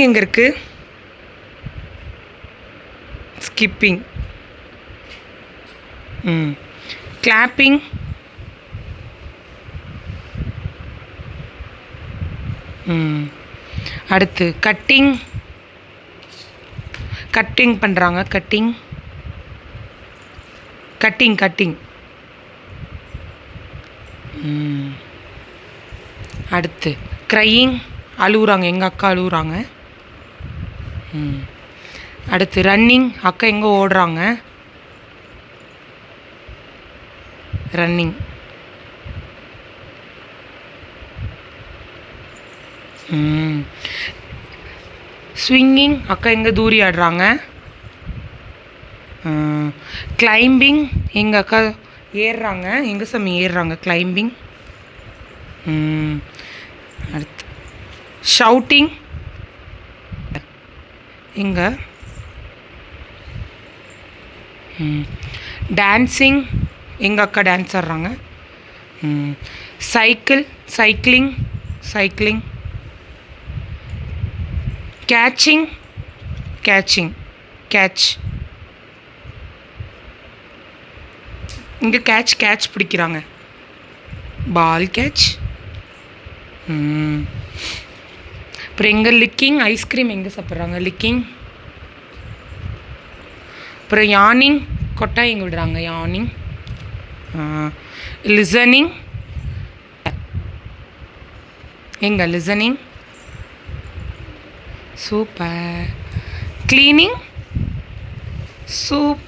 எங்கே இருக்குது? Skipping. Clapping. அடுத்து கட்டிங். கட்டிங் பண்ணுறாங்க. கட்டிங். Cutting cutting. அடுத்து க்ரையிங். அழுகுறாங்க, எங்கள் அக்கா அழுகுறாங்க. அடுத்து ரன்னிங். அக்கா எங்கே ஓடுறாங்க. ரன்னிங். ஸ்விங்கிங். அக்கா எங்கே தூரி ஆடுறாங்க. கிளைம்பிங். எங்கள் அக்கா ஏறுறாங்க. எங்கே சாமி ஏறுறாங்க. கிளைம்பிங். அடுத்து ஷவுட்டிங். எங்கே. டான்ஸிங். எங்கள் அக்கா டான்ஸ் ஆடுறாங்க. Cycle. Cycling. Cycling. Catching. Catching. Catch. இங்கே கேட்ச். கேட்ச் பிடிக்கிறாங்க. Ball catch. அப்புறம் எங்கே லிக்கிங். ஐஸ்கிரீம் எங்கே சாப்பிட்றாங்க. லிக்கிங். அப்புறம் யானிங். கொட்டா எங்கே விடுறாங்க. யானிங். லிசனிங். எங்கே லிசனிங். சூப்பர். க்ளீனிங். சூப்